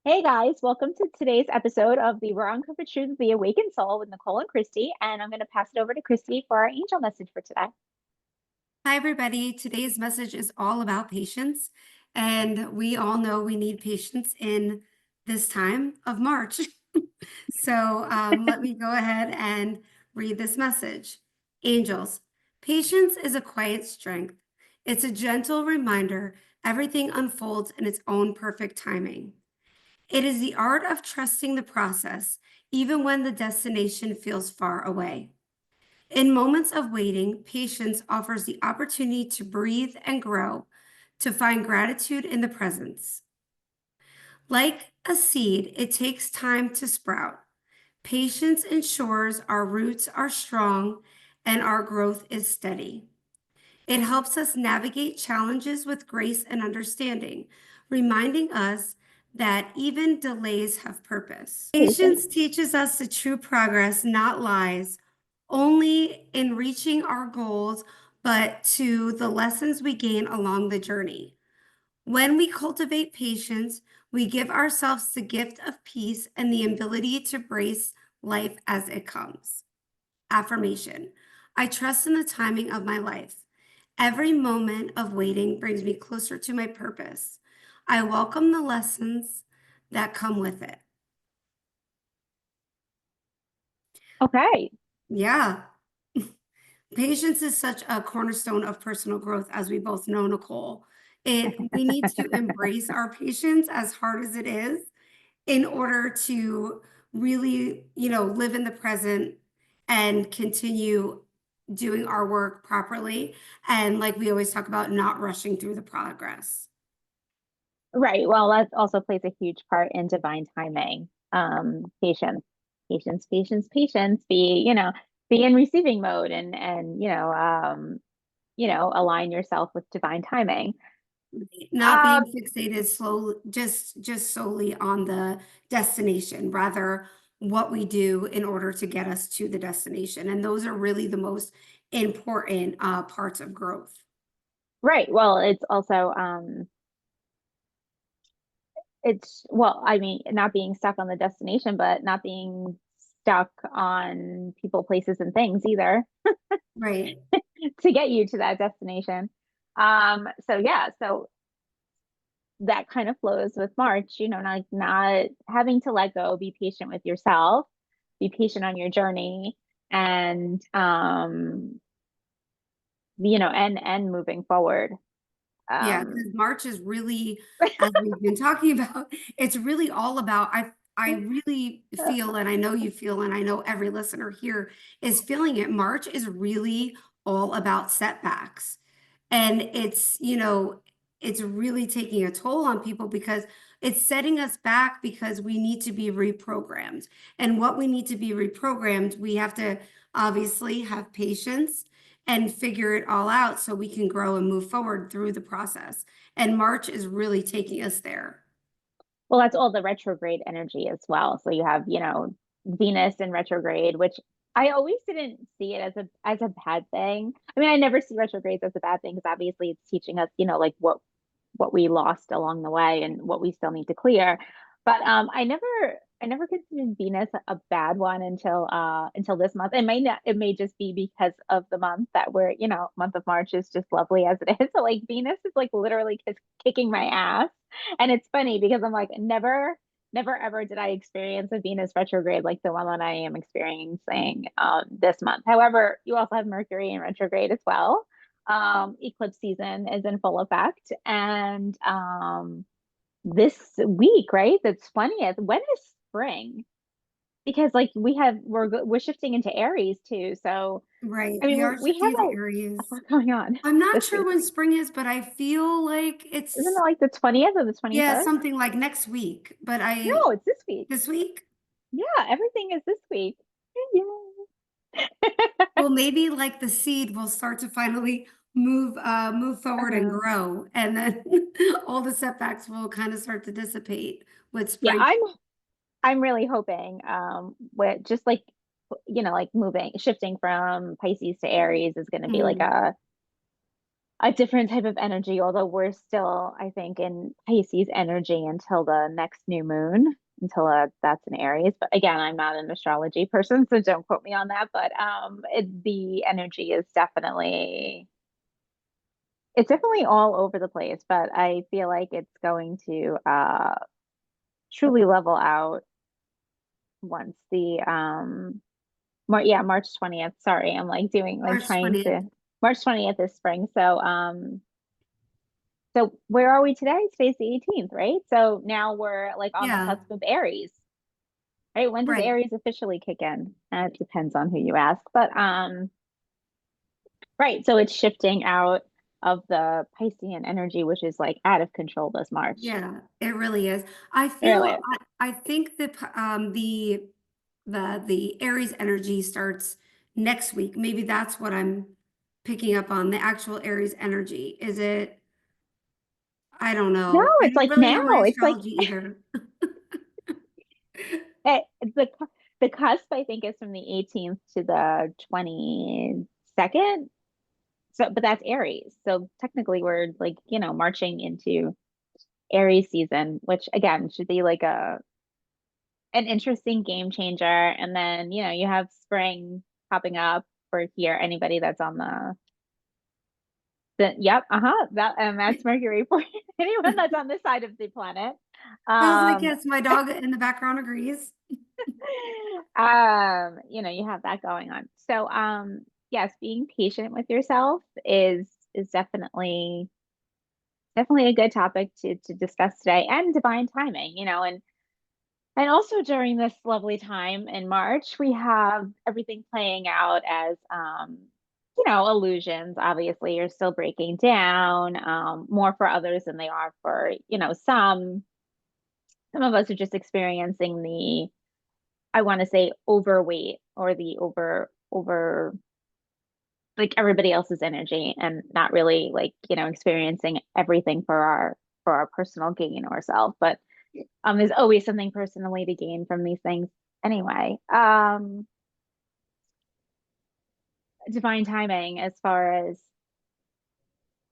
Hey guys, welcome to today's episode of the Raw Uncovered Truth of the Awakened Soul with Nicole and Kristi. And I'm going to pass it over to Kristi for our angel message for today. Hi, everybody. Today's message is all about patience. And we all know we need patience in this time of March. Let me go ahead and read this message. Angels, patience is a quiet strength. It's a gentle reminder everything unfolds in its own perfect timing. It is the art of trusting the process, even when the destination feels far away. In moments of waiting, patience offers the opportunity to breathe and grow, to find gratitude in the presence. Like a seed, it takes time to sprout. Patience ensures our roots are strong and our growth is steady. It helps us navigate challenges with grace and understanding, reminding us that even delays have purpose. Patience Patience. teaches us the true progress, not lies, only in reaching our goals, but to the lessons we gain along the journey. When we cultivate patience, we give ourselves the gift of peace and the ability to embrace life as it comes. Affirmation: I trust in the timing of my life. Every moment of waiting brings me closer to my purpose. I welcome the lessons that come with it. Okay. Yeah. Patience is such a cornerstone of personal growth, as we both know, Nicole. We need to embrace our patience as hard as it is in order to really, live in the present and continue doing our work properly. And like we always talk about, not rushing through the progress. Right. Well, that also plays a huge part in divine timing. Patience, patience. Be in receiving mode and align yourself with divine timing. Not Um, being fixated slowly, just solely on the destination, rather what we do in order to get us to the destination. And those are really the most important parts of growth. right. Well, it's also I mean, not being stuck on the destination, but not being stuck on people, places, and things either Right. to get you to that destination. So yeah, so that kind of flows with March, not having to let go, be patient with yourself, be patient on your journey, and and moving forward. Yeah, because Um, March is really, as we've been talking about, it's really all about, I really feel, and I know you feel, and I know every listener here is feeling it. March is really all about setbacks. And it's really taking a toll on people because it's setting us back because we need to be reprogrammed. And what we need to be reprogrammed, we have to obviously have patience and figure it all out so we can grow and move forward through the process. And March is really taking us there. well, that's all the retrograde energy as well. So you have, Venus in retrograde, which I always didn't see it as a bad thing. I mean, I never see retrogrades as a bad thing because obviously it's teaching us, like what we lost along the way and what we still need to clear. But I never considered Venus a bad one until this month. It may just be because of the month that month of March is just lovely as it is. So like Venus is like literally kicking my ass. And it's funny because I'm like, never ever did I experience a Venus retrograde like the one that I am experiencing this month. However, you also have Mercury in retrograde as well. Eclipse season is in full effect. And this week, right? That's 20th. When is spring? Because like we're shifting into Aries too. So Right. I mean We are we shifting have into a areas. lot going on I'm not this sure week. when spring is, but I feel like Isn't it's, it like the 20th or the yeah, 21st? something like next week. But No, it's this week. this week, Yeah, everything is this week. Yeah. well, maybe like the seed will start to finally move forward and Uh, grow, and then all the setbacks will kind of start to dissipate with yeah, spring. I'm really hoping with just like like moving shifting from Pisces to Aries is going to be like Mm, a different type of energy, although we're still, I think, in Pisces energy until the next new moon, until that's in Aries. But again, I'm not an astrology person, so don't quote me on that. But the energy is definitely, it's definitely all over the place. But I feel like it's going to truly level out once the March 20th. Sorry, I'm like doing like March trying 20th. to March 20th is spring. So where are we today? Today's the 18th, right? So now we're like on the Yeah, cusp of Aries, right? When does right. Aries officially kick in? It depends on who you ask, but right. So it's shifting out of the Piscean energy, which is like out of control this March. Yeah, it really is. I It feel really is. I think that the Aries energy starts next week. Maybe that's what I'm picking up on, the actual Aries energy. Is it? I don't No, know. I it's don't like really now. know my It's like astrology either. it, the cusp, I think, is from the 18th to the 22nd. So, but that's Aries. So technically, we're like, marching into Aries season, which again should be like an interesting game changer. And then, you have spring popping up for here. Anybody that's on yep, that's Mercury for anyone that's on this side of the planet. I was like, Um, yes, my dog in the background agrees. you have that going on. So, yes, being patient with yourself is definitely a good topic to discuss today, and divine timing, and also during this lovely time in March, we have everything playing out as illusions. Obviously, you're still breaking down, more for others than they are for, some. Some of us are just experiencing the, I want to say, overweight, or the over like everybody else's energy, and not really like, experiencing everything for our personal gain or self. But there's always something personally to gain from these things anyway. Divine timing, as far as,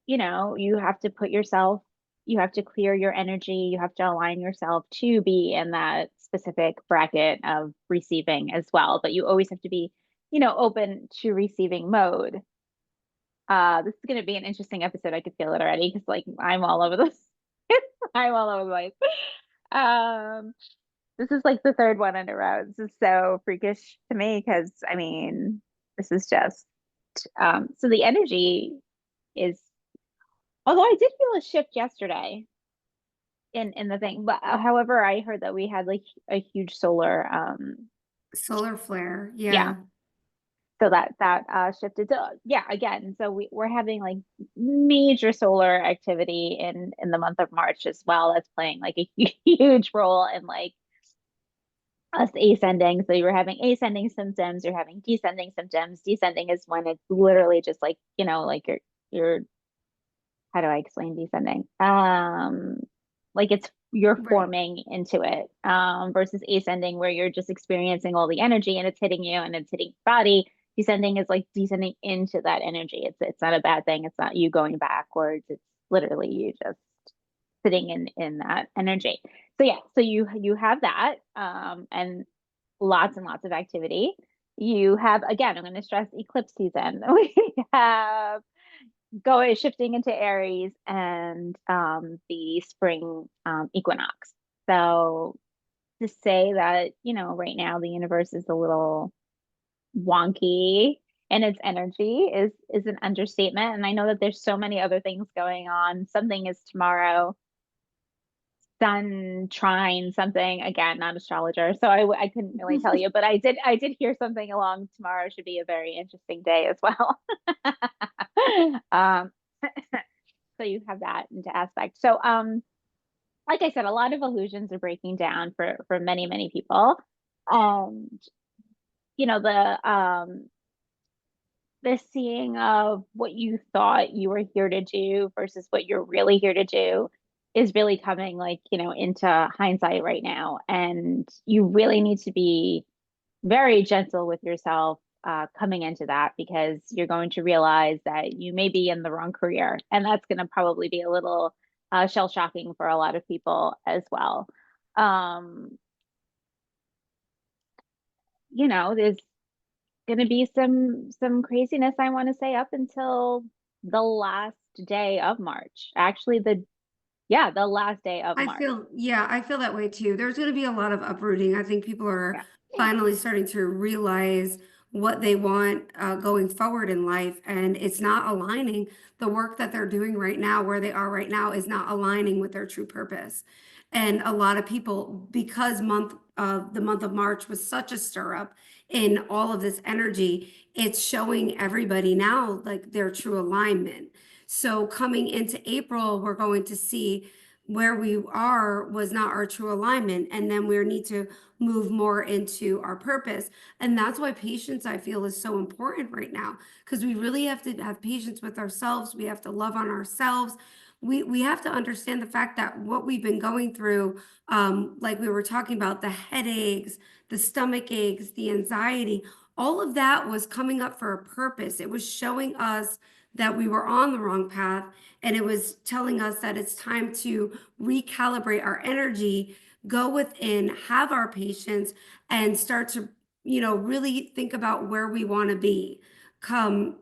you have to you have to clear your energy, you have to align yourself to be in that specific bracket of receiving as well. But you always have to be, open to receiving mode. This is going to be an interesting episode. I could feel it already because like I'm all over this. I'm all over the place. Um, This is like the third one in a row. This is so freakish to me because I mean, this is just so the energy is, although I did feel a shift yesterday in the thing, but however, I heard that we had like a huge solar Solar flare. yeah. Yeah. So that shifted to, yeah, again. So we're having like major solar activity in the month of March as well. That's playing like a huge role in like us ascending. So you're having ascending symptoms, you're having descending symptoms. Descending is when it's literally just like, like you're how do I explain descending? Like you're Right. forming into it. Versus ascending where you're just experiencing all the energy and it's hitting you and it's hitting your body. Descending is like descending into that energy. It's not a bad thing. It's not you going backwards. It's literally you just sitting in that energy. So yeah, so you have that, and lots of activity. You have, again, I'm going to stress eclipse season. We have going shifting into Aries, and the spring equinox. So to say that, right now the universe is a little wonky and its energy is an understatement. And I know that there's so many other things going on. Something is tomorrow, sun trine something, again, not astrologer, so I couldn't really tell you, but I did hear something along tomorrow should be a very interesting day as well. um so you have that into aspect. So like I said, a lot of illusions are breaking down for many people. And the seeing of what you thought you were here to do versus what you're really here to do is really coming like, into hindsight right now. And you really need to be very gentle with yourself coming into that, because you're going to realize that you may be in the wrong career, and that's going to probably be a little shell shocking for a lot of people as well. Um, there's going to be some craziness, I want to say, up until the last day of March. Actually, the last day of March. Yeah, I feel that way too. There's going to be a lot of uprooting. I think people are Yeah. finally starting to realize what they want going forward in life, and it's not aligning. The work that they're doing right now, where they are right now, is not aligning with their true purpose. And a lot of people, because the month of March was such a stir up in all of this energy, it's showing everybody now like their true alignment. So coming into April, we're going to see where we are was not our true alignment, and then we need to move more into our purpose. And that's why patience, I feel, is so important right now, because we really have to have patience with ourselves. We have to love on ourselves. We have to understand the fact that what we've been going through, like we were talking about, the headaches, the stomach aches, the anxiety, all of that was coming up for a purpose. It was showing us that we were on the wrong path, and it was telling us that it's time to recalibrate our energy, go within, have our patience, and start to, really think about where we want to be come,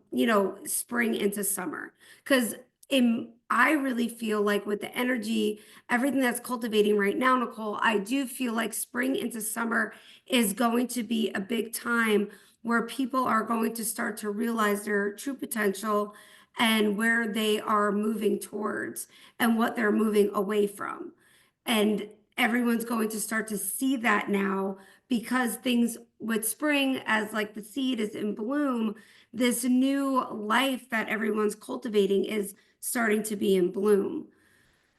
spring into summer. Because I really feel like with the energy, everything that's cultivating right now, Nicole, I do feel like spring into summer is going to be a big time where people are going to start to realize their true potential and where they are moving towards and what they're moving away from. And everyone's going to start to see that now, because things with spring, as like the seed is in bloom, this new life that everyone's cultivating is starting to be in bloom.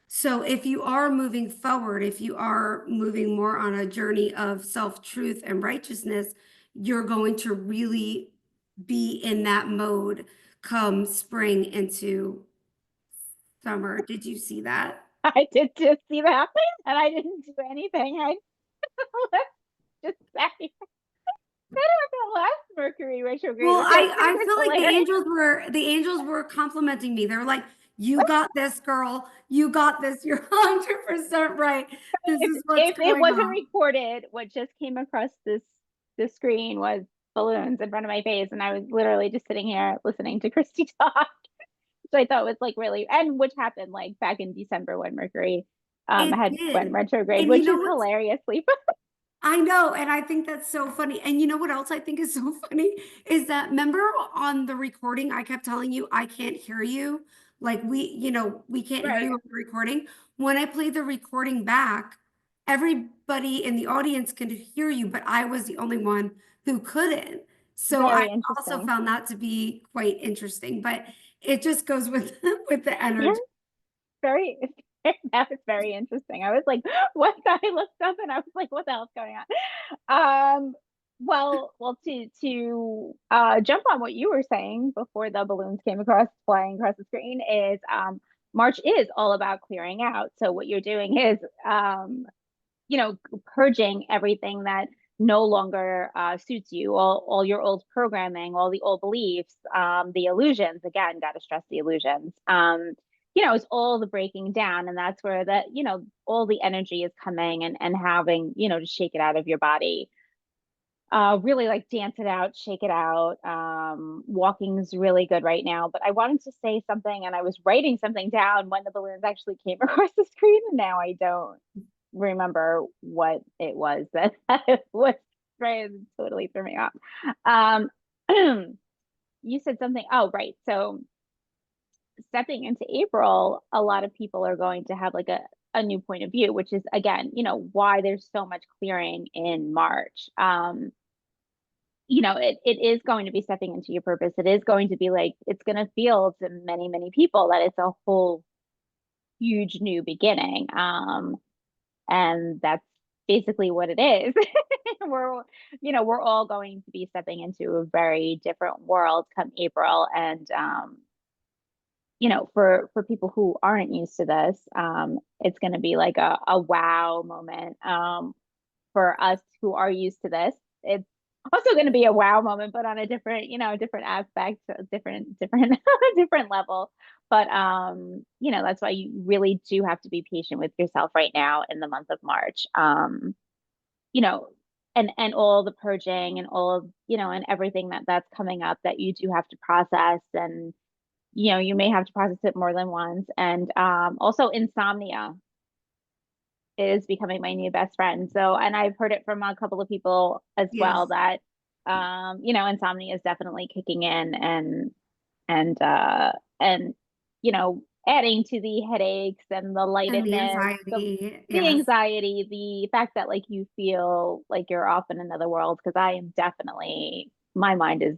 So if you are moving forward, if you are moving more on a journey of self-truth and righteousness, you're going to really be in that mode come spring into summer. Did you see that? I did just see that, and I didn't do anything. I just sat here. The last Mercury retrograde, Well, which I think I was feel like hilarious. the angels were complimenting me. They're like, "You got this, girl. You got this. You're 100% right. This If, is what's if it going wasn't on." recorded, what just came across this screen was balloons in front of my face, and I was literally just sitting here listening to Kristi talk, which I thought was like really, and which happened like back in December when Mercury It had went did. retrograde, And you which know is what's hilariously. I know, and I think that's so funny. And you know what else I think is so funny is that, remember on the recording, I kept telling you I can't hear you. Like we can't hear Right. you on the recording. When I play the recording back, everybody in the audience can hear you, but I was the only one who couldn't. So I Very also interesting. found that to be quite interesting, but it just goes with with the Yeah, energy. very that was very interesting. I was like, what? I looked up and I was like, what the hell's going on? Well, to jump on what you were saying before the balloons came across flying across the screen is March is all about clearing out. So what you're doing is purging everything that no longer suits you, all your old programming, all the old beliefs, the illusions. Again, got to stress the illusions. It's all the breaking down, and that's where all the energy is coming, and having to shake it out of your body. Really like dance it out, shake it out. Walking's really good right now. But I wanted to say something, and I was writing something down when the balloons actually came across the screen, and now I don't remember what it was that was right. Totally threw me off. Um, you said something. Oh, right. So stepping into April, a lot of people are going to have like a new point of view, which is again, why there's so much clearing in March. It is going to be stepping into your purpose. It is going to be like, it's going to feel to many, many people that it's a whole huge new beginning. And that's basically what it is. We're all going to be stepping into a very different world come April. And for people who aren't used to this, it's going to be like a wow moment. For us who are used to this, it's Also going to be a wow moment, but on a different, different aspect, a different different level. But that's why you really do have to be patient with yourself right now in the month of March. You know, and all the purging and all of, and everything that's coming up that you do have to process, and you may have to process it more than once. And also insomnia is becoming my new best friend. So, and I've heard it from a couple of people as well Yes. that insomnia is definitely kicking in, and adding to the headaches and the And the lightedness, anxiety. the Yes. anxiety, the fact that like you feel like you're off in another world, because I am definitely, my mind is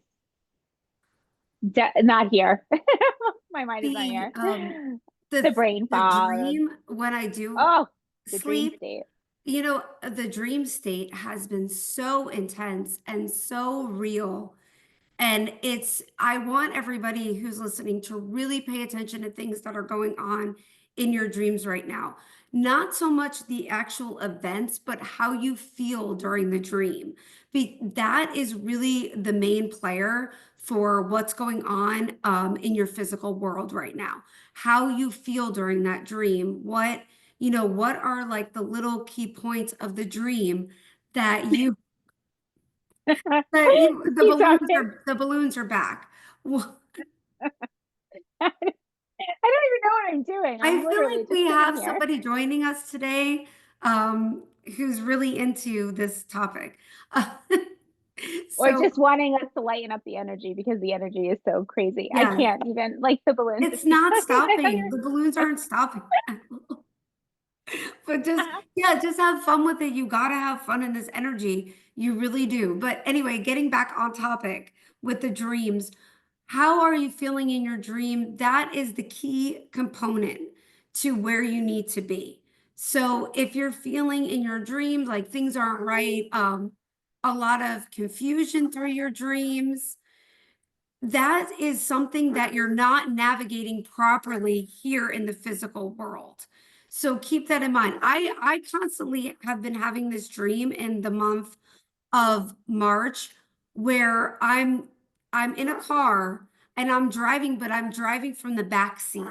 not here. My mind is not The here. the The brain the fog. dream when I do Oh, the dream sleep, state. the dream state has been so intense and so real. And I want everybody who's listening to really pay attention to things that are going on in your dreams right now. Not so much the actual events, but how you feel during the dream. That is really the main player for what's going on in your physical world right now. How you feel during that dream. What are like the little key points of the dream that you Keep talking. the balloons are back. Well, I don't even know what I'm doing. I I'm feel like literally just we sitting have here. somebody joining us today, who's really into this topic. Or So just wanting us to lighten up the energy because the energy is so crazy. I yeah, can't even, like, the balloons just it's keep not talking. stopping. The balloons aren't stopping. But yeah, just have fun with it. You gotta have fun in this energy. You really do. But anyway, getting back on topic with the dreams, how are you feeling in your dream? That is the key component to where you need to be. So if you're feeling in your dreams like things aren't right, a lot of confusion through your dreams, that is something that you're not navigating properly here in the physical world. So keep that in mind. I constantly have been having this dream in the month of March where I'm in a car and I'm driving, but I'm driving from the back seat.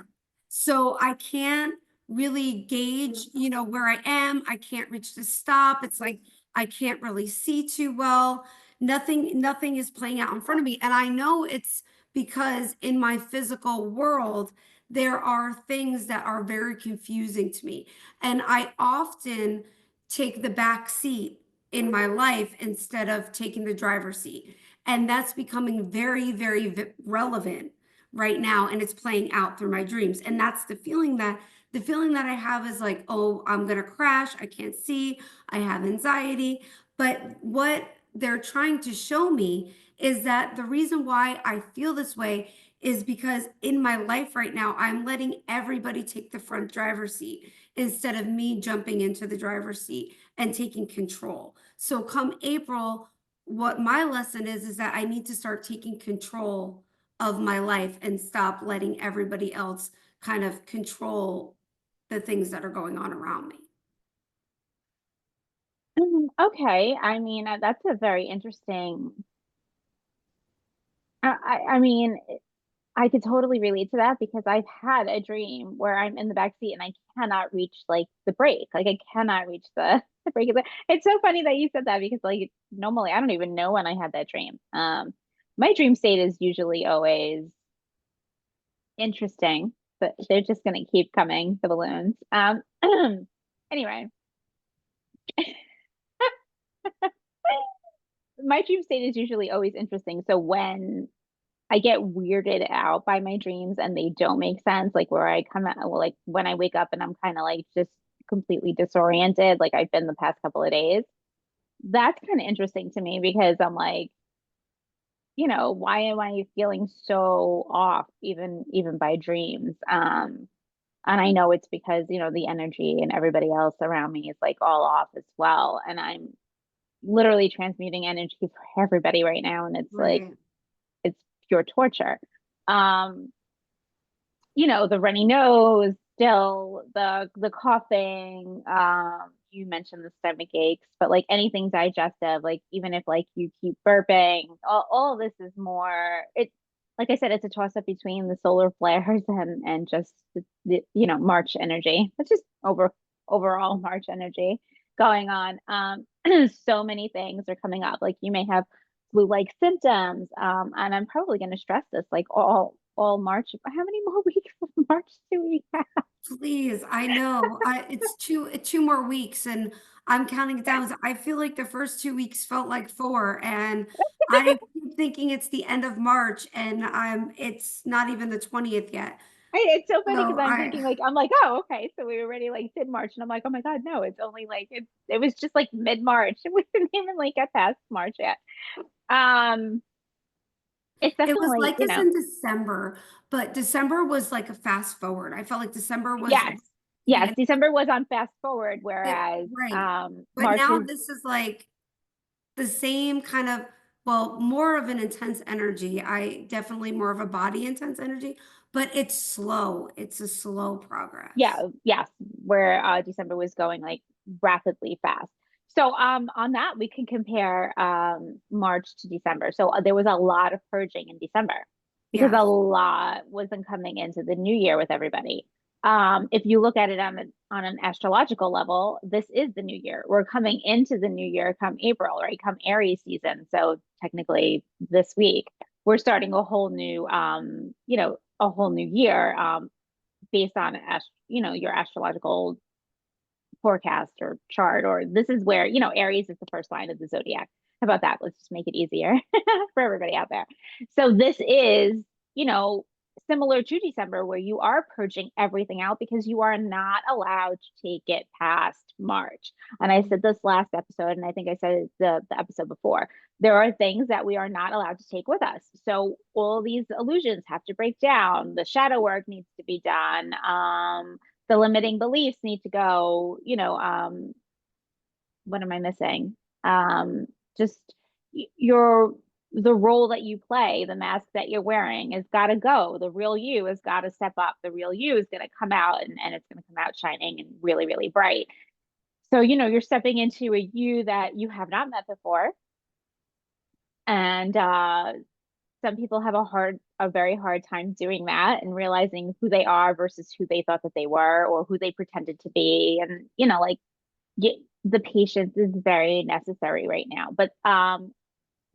So I can't really gauge, where I am. I can't reach the stop. It's like I can't really see too well. Nothing is playing out in front of me. And I know it's because in my physical world, there are things that are very confusing to me. And I often take the back seat in my life instead of taking the driver's seat. And that's becoming very, very relevant right now. And it's playing out through my dreams. And that's the feeling that I have is like, oh, I'm going to crash. I can't see. I have anxiety. But what they're trying to show me is that the reason why I feel this way is because in my life right now, I'm letting everybody take the front driver's seat instead of me jumping into the driver's seat and taking control. So come April, what my lesson is that I need to start taking control of my life and stop letting everybody else kind of control the things that are going on around me. Okay. I mean, that's a very interesting. I mean, I could totally relate to that because I've had a dream where I'm in the back seat and I cannot reach like the brake. Like I cannot reach the, the brake. It's so funny that you said that because like normally I don't even know when I had that dream. My dream state is usually always interesting, but they're just gonna keep coming, the balloons. Anyway, my dream state is usually always interesting. So when I get weirded out by my dreams and they don't make sense, like where I come out, well, like when I wake up and I'm kind of like just completely disoriented, like I've been the past couple of days. That's kind of interesting to me because I'm like, why am I feeling so off even by dreams? And I know it's because, the energy and everybody else around me is like all off as well. And I'm literally transmuting energy for everybody right now. And it's like, Right. it's pure torture. Um, the runny nose, still the coughing, you mentioned the stomach aches, but like anything digestive, like even if like you keep burping, all this is more it like I said, it's a toss up between the solar flares and just March energy. It's just overall March energy going on. So many things are coming up. Like you may have flu-like symptoms. And I'm probably going to stress this like all March. How many more weeks of March do we have? Please, I know. It's two more weeks and I'm counting it down. So I feel like the first 2 weeks felt like four and I keep thinking it's the end of March and it's not even the 20th yet. It's so funny because So I'm thinking like I'm like, oh, okay, so we already like did March, and I'm like, oh my God, no, it's only like it was just like mid-March. We didn't even like get past March yet. Um, it's it was definitely, like this in December, but December was like a fast forward. I felt like December was yes, the yes. end. December was on fast forward, It, whereas right. But March now is this is like the same kind of, well, more of an intense energy. I definitely more of a body intense energy, but it's slow. It's a slow yeah, progress. yes, where December was going like rapidly fast. So on that we can compare March to December. So there was a lot of purging in December because a Yes. lot wasn't coming into the new year with everybody. If you look at it on an astrological level, this is the new year. We're coming into the new year come April, right? Come Aries season. So technically this week we're starting a whole new a whole new year based on your astrological forecast or chart, or this is where Aries is the first sign of the zodiac. How about that? Let's just make it easier for everybody out there. So this is you know similar to December, where you are purging everything out because you are not allowed to take it past March. And I said this last episode, and I think I said it the episode before, there are things that we are not allowed to take with us. So all these illusions have to break down. The shadow work needs to be done. The limiting beliefs need to go. What am I missing? Just your the role that you play, the mask that you're wearing has got to go. The real you has got to step up. The real you is going to come out, and it's going to come out shining and really, really bright. So, you're stepping into a you that you have not met before. And some people have a very hard time doing that and realizing who they are versus who they thought that they were or who they pretended to be. And, like the patience is very necessary right now. But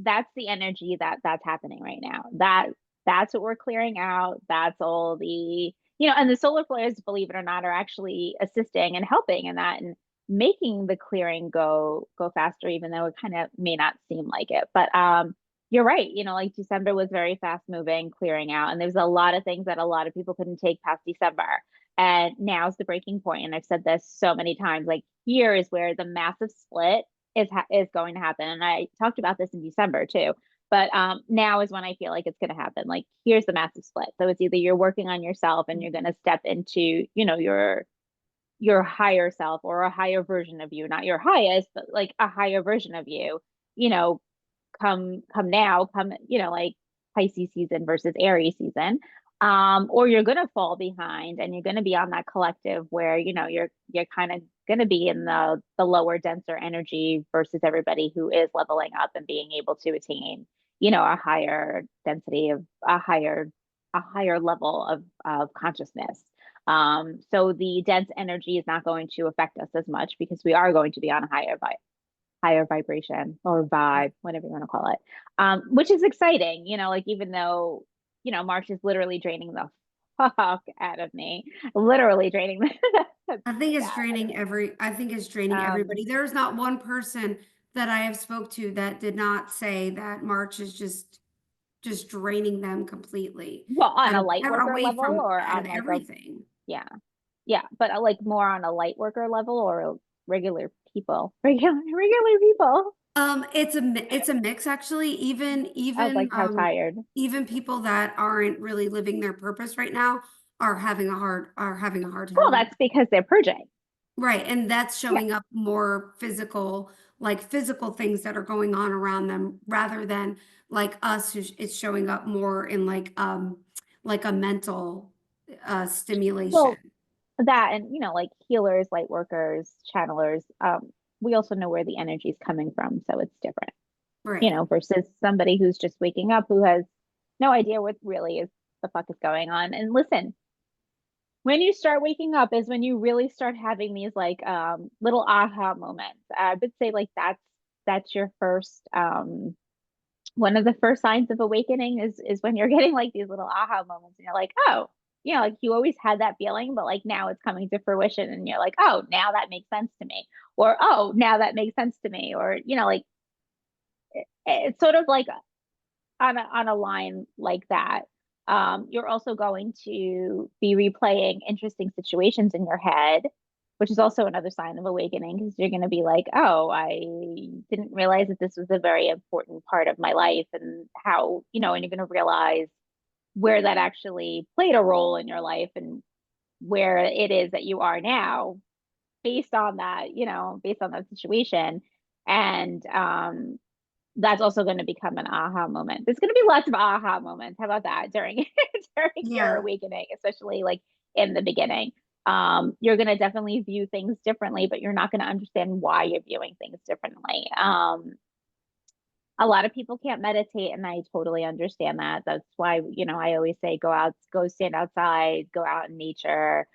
that's the energy that's happening right now. That's what we're clearing out. That's all and the solar flares, believe it or not, are actually assisting and helping in that and making the clearing go faster, even though it kind of may not seem like it. But you're right. Like December was very fast moving, clearing out, and there's a lot of things that a lot of people couldn't take past December. And now's the breaking point. And I've said this so many times. Like here is where the massive split is going to happen. And I talked about this in December too. But now is when I feel like it's going to happen. Like here's the massive split. So it's either you're working on yourself and you're going to step into, your higher self or a higher version of you, not your highest, but like a higher version of you, you know, come now, like Pisces season versus Aries season. Or you're gonna fall behind and you're gonna be on that collective where, you're kind of gonna be in the lower, denser energy versus everybody who is leveling up and being able to attain, a higher density of a higher level of consciousness. So the dense energy is not going to affect us as much because we are going to be on a higher vibration or vibe, whatever you want to call it, which is exciting, like even though, March is literally draining the fuck out of me, literally draining the I think it's out of draining me. I think it's draining everybody. There's not one person that I have spoke to that did not say that March is just draining them completely Well, on a and light worker away level from or out on of like everything. yeah, yeah, but like more on a light worker level or regular people, regular people. It's a mix actually. I was like, how tired. Even people that aren't really living their purpose right now are having a hard Well, time. that's because they're purging. Right, and that's Yeah. showing up more like physical things that are going on around them rather than like us it's showing up more in like a mental Well, stimulation. that, and like healers, light workers, channelers, we also know where the energy is coming from, so it's different, Right. versus somebody who's just waking up who has no idea what really is the fuck is going on. And listen, when you start waking up is when you really start having these like little aha moments. I would say like that's your first one of the first signs of awakening is when you're getting like these little aha moments and you're like, oh, like you always had that feeling, but like now it's coming to fruition and you're like, oh, now that makes sense to me. Or oh, now that makes sense to me. Or like it's sort of like on a line like that. You're also going to be replaying interesting situations in your head, which is also another sign of awakening because you're going to be like, oh, I didn't realize that this was a very important part of my life, and how, and you're going to realize where that actually played a role in your life and where it is that you are now based on that, based on that situation. And that's also going to become an aha moment. There's going to be lots of aha moments. How about that during during your Yeah. awakening, especially like in the beginning. You're going to definitely view things differently, but you're not going to understand why you're viewing things differently. A lot of people can't meditate, and I totally understand that. That's why, I always say go out, go stand outside, go out in nature,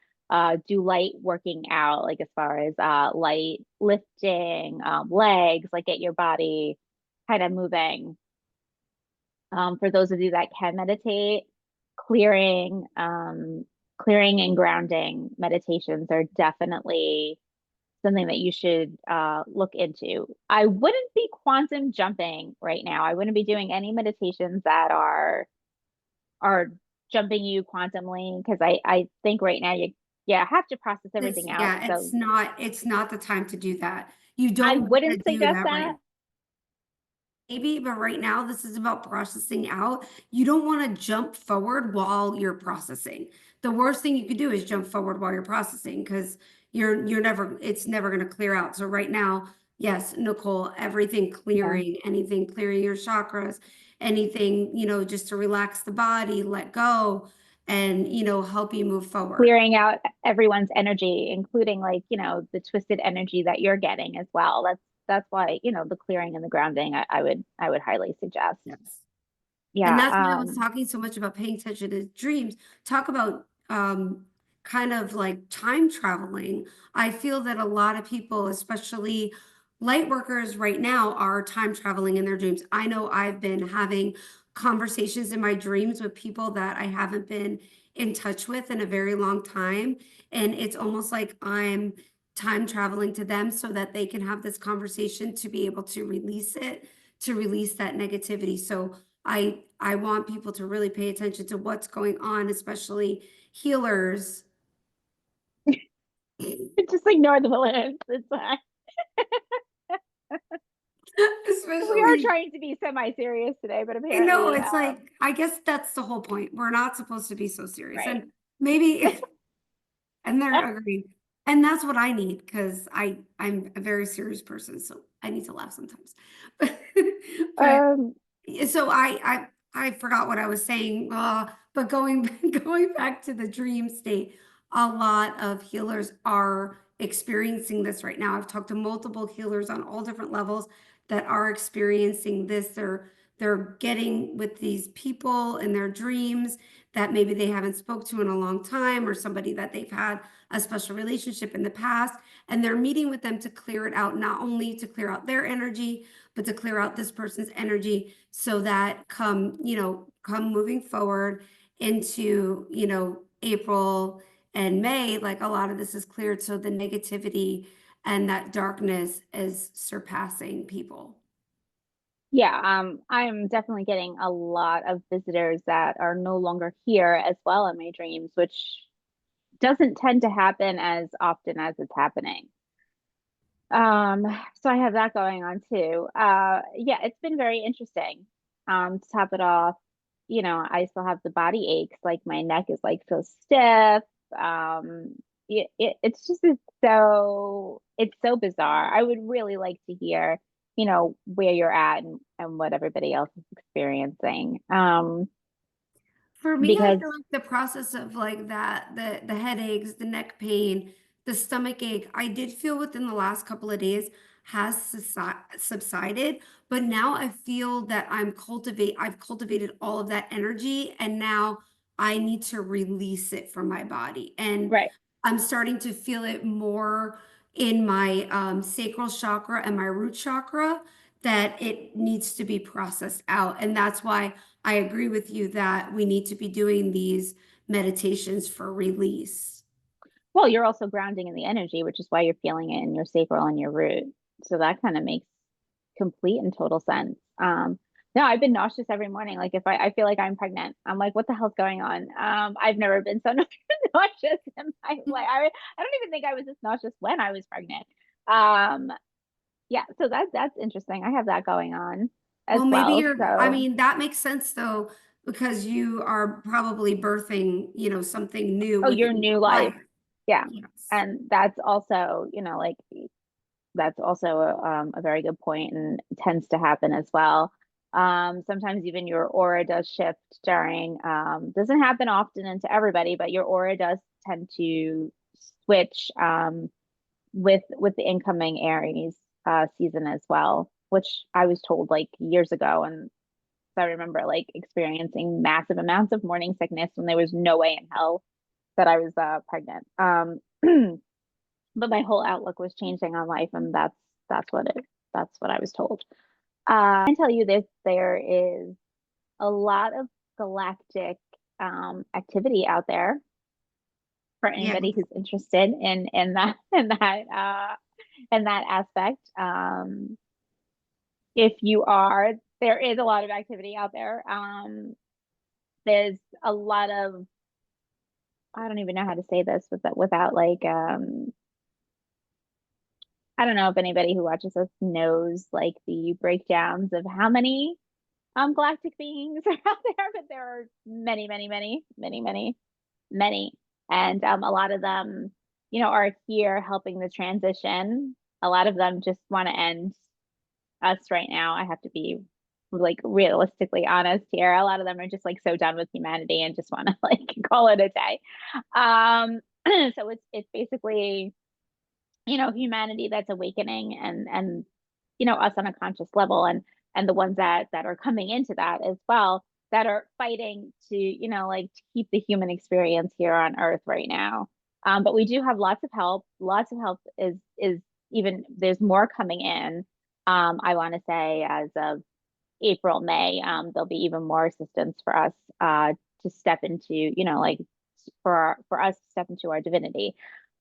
do light working out, like as far as light lifting, legs, like get your body kind of moving. For those of you that can meditate, clearing, clearing and grounding meditations are definitely something that you should look into. I wouldn't be quantum jumping right now. I wouldn't be doing any meditations that are jumping you quantumly because I think right now you have to process This, everything out. yeah, So it's not the time to do that. You I don't want to wouldn't do suggest that that. right. Maybe, but right now this is about processing out. You don't want to jump forward while you're processing. The worst thing you could do is jump forward while you're processing because you're never it's never going to clear out. So right now, yes, Nicole, everything Yeah. clearing, anything clearing your chakras, anything, just to relax the body, let go, and help you move forward. Clearing out everyone's energy, including like, the twisted energy that you're getting as well. That's why, the clearing and the grounding I would highly suggest. Yes. And Yeah. that's why I was talking so much about paying attention to dreams. Talk about kind of like time traveling. I feel that a lot of people, especially light workers right now, are time traveling in their dreams. I know I've been having conversations in my dreams with people that I haven't been in touch with in a very long time. And it's almost like I'm time traveling to them so that they can have this conversation to be able to release it, to release that negativity. So I want people to really pay attention to what's going on, especially healers. Just ignore the balloons. It's fine. We are Especially, trying to be semi-serious today, but apparently, it's like, I guess that's the whole point. We're not supposed to be so serious. right. And maybe, and they're agreeing. And that's what I need because I'm a very serious person, so I need to laugh sometimes. But Um, so I forgot what I was saying. But going going back to the dream state, a lot of healers are experiencing this right now. I've talked to multiple healers on all different levels that are experiencing this. They're getting with these people in their dreams that maybe they haven't spoke to in a long time, or somebody that they've had a special relationship in the past, and they're meeting with them to clear it out, not only to clear out their energy, but to clear out this person's energy so that come moving forward into, April and May, like a lot of this is cleared. So the negativity and that darkness is surpassing people. yeah, I'm definitely getting a lot of visitors that are no longer here as well in my dreams, which doesn't tend to happen as often as it's happening. Um, so I have that going on too. Yeah, it's been very interesting. To top it off, I still have the body aches, like my neck is like so stiff. It's just it's so bizarre. I would really like to hear, where you're at and what everybody else is experiencing. For me, I because feel like the process of like that, the headaches, the neck pain, the stomach ache, I did feel within the last couple of days has subsided, but now I feel that I've cultivated all of that energy and now I need to release it from my body. And right. I'm starting to feel it more in my sacral chakra and my root chakra that it needs to be processed out. And that's why I agree with you that we need to be doing these meditations for release. Well, you're also grounding in the energy, which is why you're feeling it in your sacral and your root. So that kind of makes complete and total sense. No, I've been nauseous every morning. Like if I feel like I'm pregnant, I'm like, what the hell's going on? I've never been so nauseous in my life. I don't even think I was this nauseous when I was pregnant. Um, yeah, so that's interesting. I have that going on as Well, maybe well. I So, mean, that makes sense though, because you are probably birthing, something new oh, your within new your life. life. Yeah. Yes. And that's also, like that's also a very good point and tends to happen as well. Sometimes even your aura does shift during, doesn't happen often and to everybody, but your aura does tend to switch with the incoming Aries season as well, which I was told like years ago. And I remember like experiencing massive amounts of morning sickness when there was no way in hell that I was pregnant. But my whole outlook was changing on life, and that's what it that's what I was told. I can tell you this: there is a lot of galactic activity out there for Yeah. anybody who's interested in that in that aspect. If you are, there is a lot of activity out there. There's a lot of, I don't even know how to say this without like I don't know if anybody who watches us knows like the breakdowns of how many galactic beings are out there, but there are many, many, many, many, many, many. And a lot of them, are here helping the transition. A lot of them just want to end us right now. I have to be like realistically honest here. A lot of them are just like so done with humanity and just want to like call it a day. Um, so it's basically, humanity that's awakening and us on a conscious level and the ones that are coming into that as well that are fighting to, like to keep the human experience here on Earth right now. But we do have lots of help. Lots of help is even there's more coming in. I want to say as of April, May, there'll be even more assistance for us to step into, like for us to step into our divinity.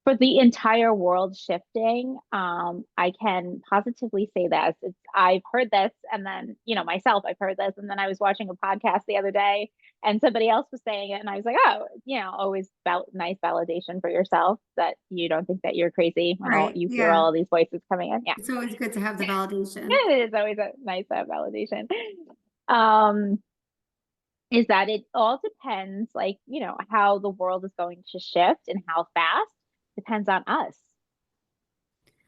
For the entire world shifting, I can positively say this. I've heard this, and then, myself, I've heard this, and then I was watching a podcast the other day, and somebody else was saying it, and I was like, oh, always nice validation for yourself that you don't think that you're crazy when all Right. you hear Yeah. all these voices coming in. Yeah, It's always good to have the validation. it is always a nice validation. Um, is that it all depends, like, how the world is going to shift and how fast depends on us,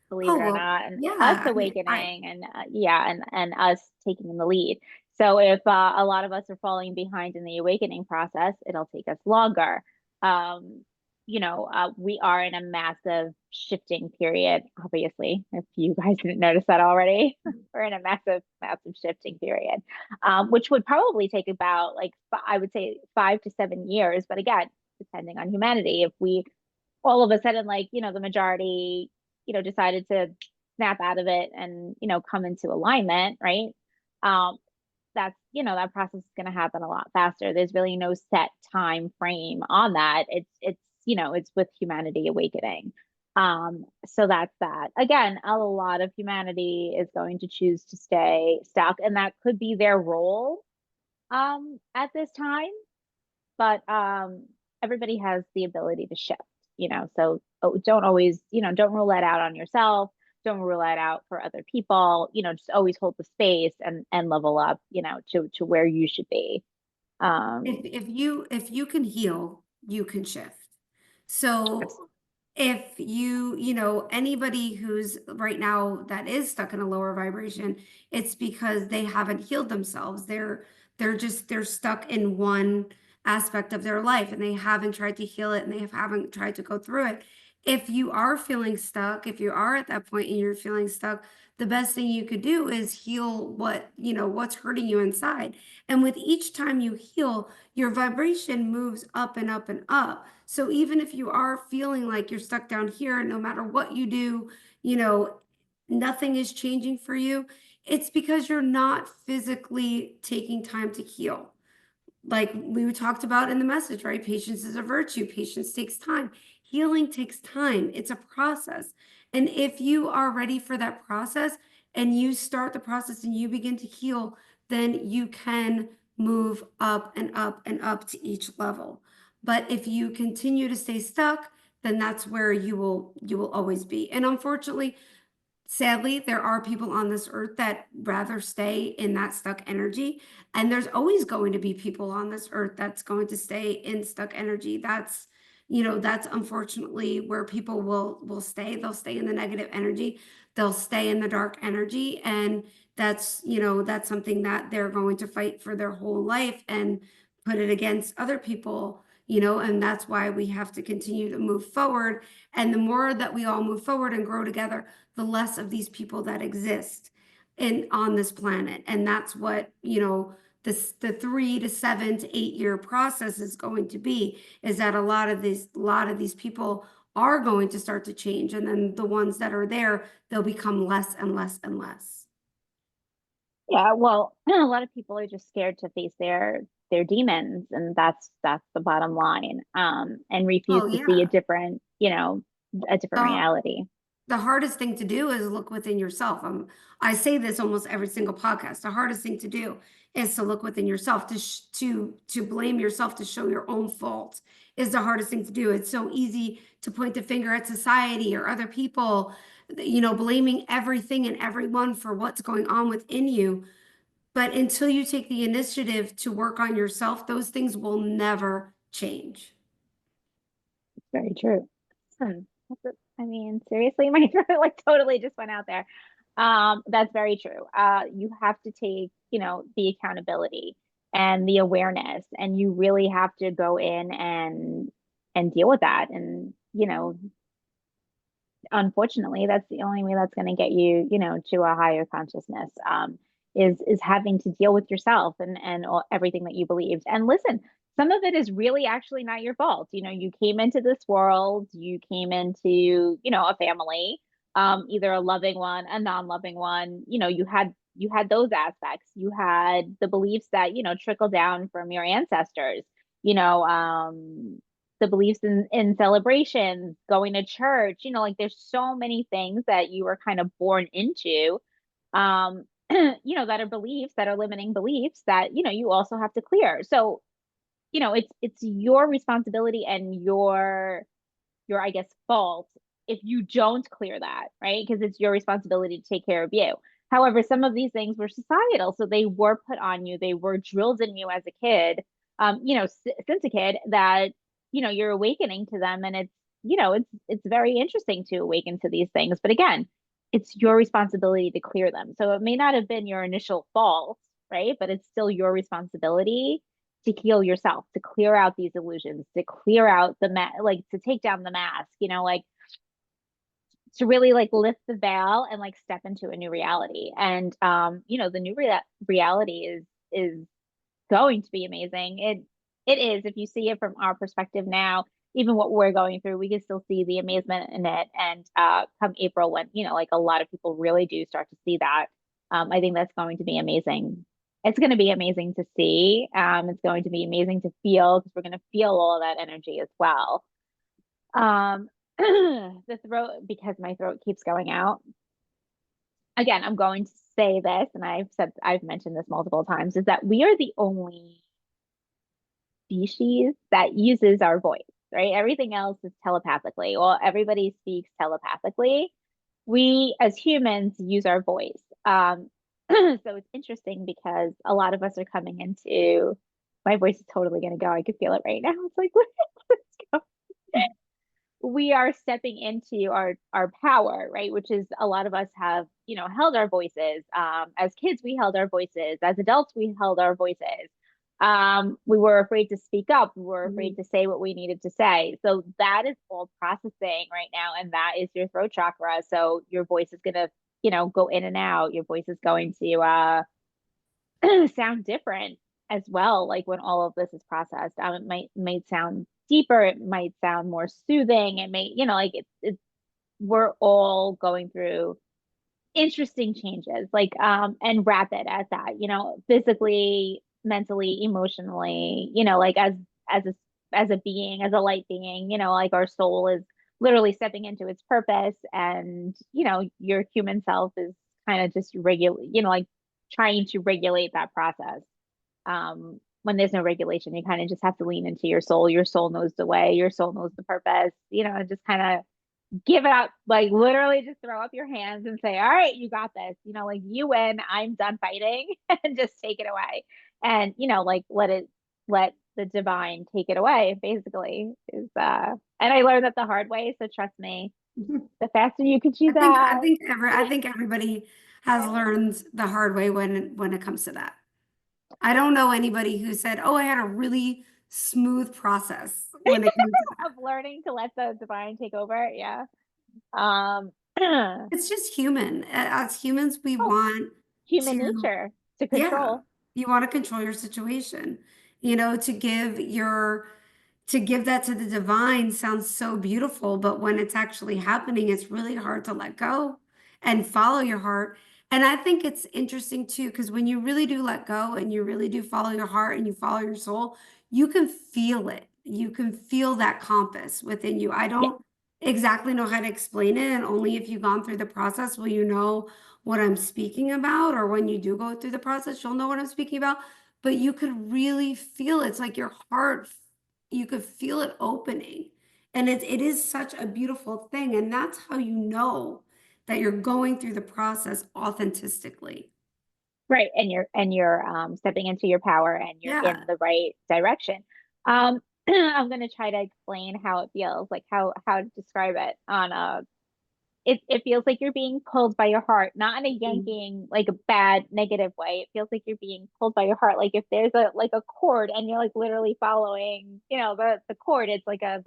believe Oh, it or well, not, and yeah. us I awakening and yeah, and us taking the lead. So if a lot of us are falling behind in the awakening process, it'll take us longer. Um, we are in a massive shifting period, obviously, if you guys didn't notice that already. We're in a massive, massive shifting period, which would probably take about like I would say 5 to 7 years. But again, depending on humanity, if we all of a sudden, like, the majority, decided to snap out of it and, come into alignment, right? Um, that's, that process is going to happen a lot faster. There's really no set time frame on that. It's with humanity awakening. So that's that. Again, a lot of humanity is going to choose to stay stuck, and that could be their role at this time. But everybody has the ability to shift, so don't always, don't rule that out on yourself. Don't rule that out for other people. Just always hold the space and level up, to where you should be. if um if you can heal, you can shift. So if anybody who's right now that is stuck in a lower vibration, it's because they haven't healed themselves. They're stuck in one aspect of their life and they haven't tried to heal it and they haven't tried to go through it. If you are feeling stuck, if you are at that point and you're feeling stuck, the best thing you could do is heal what, what's hurting you inside. And with each time you heal, your vibration moves up and up and up. So even if you are feeling like you're stuck down here, no matter what you do, nothing is changing for you, it's because you're not physically taking time to heal. Like we talked about in the message, right? Patience is a virtue. Patience takes time. Healing takes time. It's a process. And if you are ready for that process and you start the process and you begin to heal, then you can move up and up and up to each level. But if you continue to stay stuck, then that's where you will always be. And unfortunately, sadly, there are people on this earth that rather stay in that stuck energy. And there's always going to be people on this earth that's going to stay in stuck energy. That's unfortunately where people will stay. They'll stay in the negative energy. They'll stay in the dark energy. And that's something that they're going to fight for their whole life and put it against other people, and that's why we have to continue to move forward. And the more that we all move forward and grow together, the less of these people that exist on this planet. And that's what, the 3 to 7 to 8 year process is going to be, is that a lot of these people are going to start to change. And then the ones that are there, they'll become less and less and less. Yeah, well, a lot of people are just scared to face their demons, and that's the bottom line. And refuse Oh to see a yeah. different, a different The reality. the hardest thing to do is look within yourself. I say this almost every single podcast. The hardest thing to do is to look within yourself, to blame yourself, to show your own fault is the hardest thing to do. It's so easy to point the finger at society or other people, blaming everything and everyone for what's going on within you. But until you take the initiative to work on yourself, those things will never change. It's very true. I mean, seriously, my throat like totally just went out there. That's very true. You have to take, the accountability and the awareness, and you really have to go in and deal with that. And, unfortunately, that's the only way that's going to get you, to a higher consciousness. Is having to deal with yourself and everything that you believed. And listen, some of it is really actually not your fault. You came into this world, you came into, a family, either a loving one, a non-loving one. You had those aspects. You had the beliefs that, trickle down from your ancestors. You know, the beliefs in celebrations, going to church, like there's so many things that you were kind of born into, that are beliefs, that are limiting beliefs that, you also have to clear. So, it's your responsibility and your, I guess, fault if you don't clear that, right? Because it's your responsibility to take care of you. However, some of these things were societal, so they were put on you, they were drilled in you as a kid, since a kid, that you're awakening to them, and it's very interesting to awaken to these things. But again, it's your responsibility to clear them. So it may not have been your initial fault, right? But it's still your responsibility to heal yourself, to clear out these illusions, to clear out like to take down the mask, like to really like lift the veil and like step into a new reality. And the new reality is going to be amazing. It is, if you see it from our perspective now, even what we're going through, we can still see the amazement in it. And come April, when like a lot of people really do start to see that, I think that's going to be amazing. It's going to be amazing to see. It's going to be amazing to feel, because we're going to feel all of that energy as well. The throat, because my throat keeps going out. Again, I'm going to say this, and I've mentioned this multiple times, is that we are the only species that uses our voice, right? Everything else is telepathically. Well, everybody speaks telepathically. We as humans use our voice. So it's interesting because a lot of us are coming into, my voice is totally going to go. I could feel it right now. It's like, let's go. We are stepping into our power, right? Which is, a lot of us have, held our voices. As kids, we held our voices. As adults, we held our voices. We were afraid to speak up. We were afraid Mhm. to say what we needed to say. So that is all processing right now, and that is your throat chakra. So your voice is gonna, go in and out. Your voice is going to sound different as well, like when all of this is processed. It might sound deeper, it might sound more soothing, it may, like it's we're all going through interesting changes, like and rapid at that, physically, mentally, emotionally, like as a as a being, as a light being, like our soul is literally stepping into its purpose, and your human self is kind of just regulate, like trying to regulate that process. When there's no regulation, you kind of just have to lean into your soul. Your soul knows the way, your soul knows the purpose, just kind of give it up, like literally just throw up your hands and say, all right, you got this, like you win, I'm done fighting, and just take it away. And, like let the divine take it away, basically, is and I learned that the hard way. So trust me, the faster you can choose that. I think everybody has learned the hard way when it comes to that. I don't know anybody who said, "Oh, I had a really smooth process when it came to Of that." learning to let the divine take over. Yeah. It's just human. As humans, we Oh, want human to, nature to yeah, control. you want to control your situation, to give that to the divine sounds so beautiful, but when it's actually happening, it's really hard to let go and follow your heart. And I think it's interesting too, because when you really do let go and you really do follow your heart and you follow your soul, you can feel it. You can feel that compass within you. I Yeah. don't exactly know how to explain it, and only if you've gone through the process will you know what I'm speaking about, or when you do go through the process, you'll know what I'm speaking about. But you could really feel it. It's like your heart, you could feel it opening. And it is such a beautiful thing. And that's how you know that you're going through the process authentically. Right. And you're stepping into your power, and you're in Yeah. the right direction. I'm gonna try to explain how it feels, like how to describe it on a it feels like you're being pulled by your heart, not in a Mhm. yanking, like a bad negative way. It feels like you're being pulled by your heart. Like if there's a cord, and you're like literally following, the cord, it's a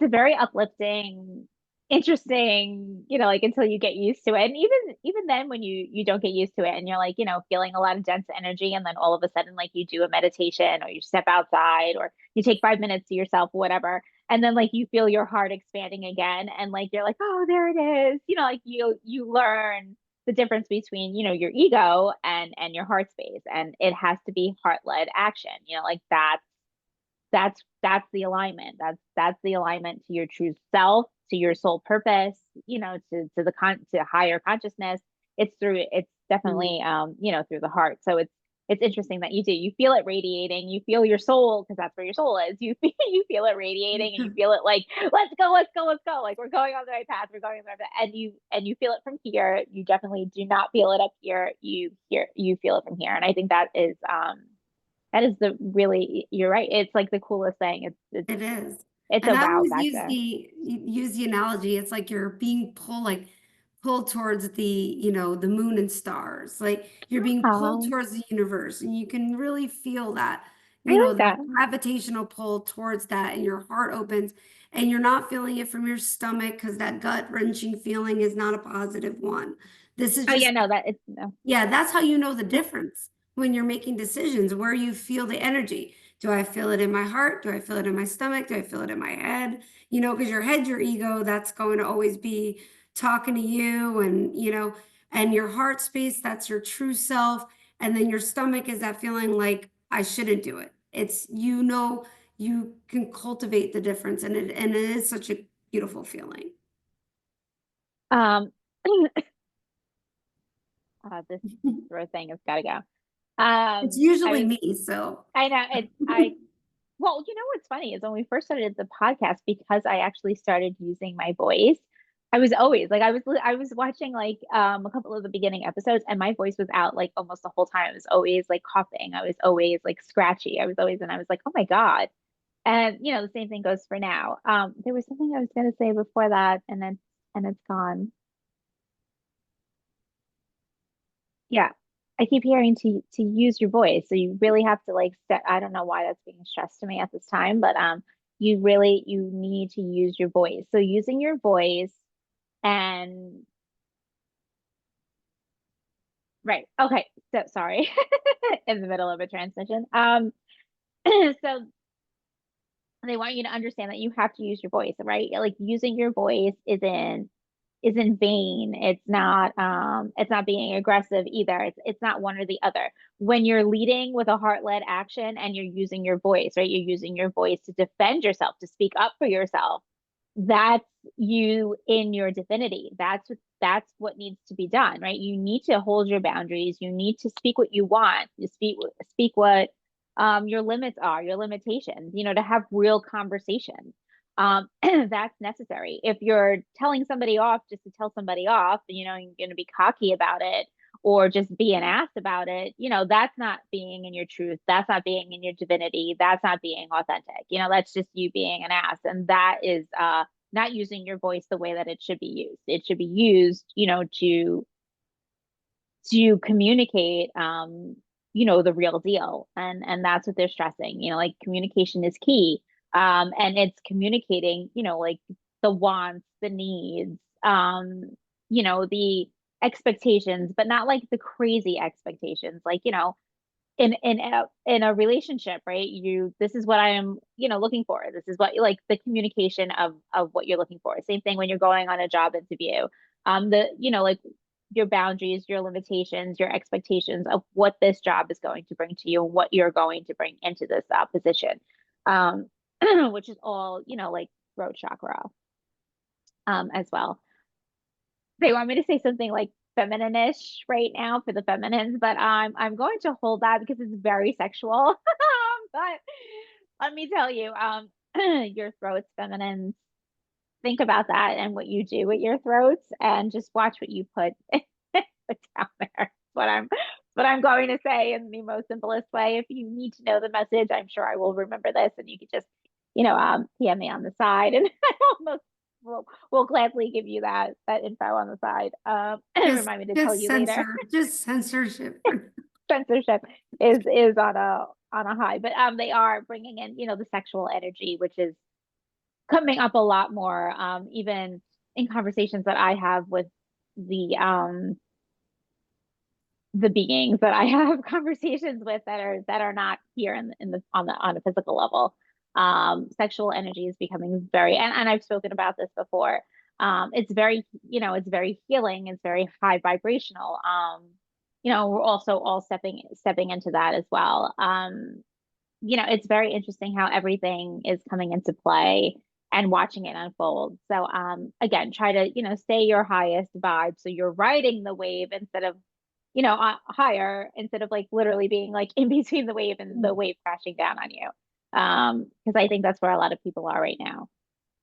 very uplifting, interesting, like until you get used to it. And even then, when you don't get used to it, and you're like, feeling a lot of dense energy, and then all of a sudden, like you do a meditation, or you step outside, or you take 5 minutes to yourself, whatever, and then like you feel your heart expanding again, and like you're like, oh, there it is. Like you learn the difference between, your ego and your heart space, and it has to be heart-led action. Like that's the alignment. That's the alignment to your true self, to your soul purpose, to higher consciousness. It's definitely through the heart. So it's interesting that you feel it radiating, you feel your soul, because that's where your soul is. You feel it radiating, and you feel it like, let's go, let's go, let's go, like we're going on the right path, we're going on the right path. And you feel it from here. You definitely do not feel it up here. You feel it from here. And I think that is the really, you're right. It's like the coolest thing. It is. It's And a I wow always factor. use the analogy. It's like you're being pulled towards the moon and stars. Like you're being pulled Oh, towards the universe, and you can really feel that, I like that that. gravitational pull towards that, and your heart opens, and you're not feeling it from your stomach because that gut wrenching feeling is not a positive one. This is Oh yeah, just, no, that it's no. yeah, that's how you know the Yeah. difference when you're making decisions, where you feel the energy. Do I feel it in my heart? Do I feel it in my stomach? Do I feel it in my head? Because your head, your ego, that's going to always be talking to you, and your heart space, that's your true self. And then your stomach is that feeling like I shouldn't do it. You can cultivate the difference, and it is such a beautiful feeling. Um, this throat thing has got to go. It's I usually was, me, so I know I well, what's funny is when we first started the podcast, because I actually started using my voice. I was always like, I was watching like a couple of the beginning episodes, and my voice was out like almost the whole time. I was always like coughing. I was always like scratchy. And I was like, oh my God. And the same thing goes for now. There was something I was gonna say before that, and it's gone. Yeah. I keep hearing to use your voice. So you really have to like set, I don't know why that's being stressed to me at this time, but you need to use your voice. So using your voice and right. Okay. So sorry. In the middle of a transmission. So they want you to understand that you have to use your voice, right? Like using your voice isn't vain. It's not being aggressive either. It's not one or the other. When you're leading with a heart-led action and you're using your voice, right? You're using your voice to defend yourself, to speak up for yourself. That's you in your divinity. That's what needs to be done, right? You need to hold your boundaries. You need to speak what you want. You speak what your limits are, your limitations, to have real conversation. That's necessary. If you're telling somebody off just to tell somebody off, you're going to be cocky about it or just be an ass about it, that's not being in your truth. That's not being in your divinity. That's not being authentic. That's just you being an ass. And that is not using your voice the way that it should be used. It should be used, to communicate the real deal. And that's what they're stressing. Like communication is key. And it's communicating, like the wants, the needs, the expectations, but not like the crazy expectations. Like, in a relationship, right? This is what I am, looking for. This is what like the communication of what you're looking for. Same thing when you're going on a job interview. Like your boundaries, your limitations, your expectations of what this job is going to bring to you and what you're going to bring into this position. Um, which is all, like throat chakra as well. They want me to say something like feminine-ish right now for the feminines, but I'm going to hold that because it's very sexual. But let me tell you, your throats, feminines, think about that and what you do with your throats, and just watch what you put down there. What I'm going to say in the most simplest way. If you need to know the message, I'm sure I will remember this, and you could just, PM me on the side, and I almost will gladly give you that info on the side. And Just remind me to tell just you later. just censorship. Censorship is on a high, but they are bringing in, the sexual energy, which is coming up a lot more, even in conversations that I have with the beings that I have conversations with that are not here in the on a physical level. Sexual energy is becoming very, and I've spoken about this before. It's very healing. It's very high vibrational. We're also all stepping into that as well. It's very interesting how everything is coming into play and watching it unfold. So again, try to, stay your highest vibe. So you're riding the wave instead of, higher, instead of like literally being like in between the wave and the wave crashing down on you. Because I think that's where a lot of people are right now.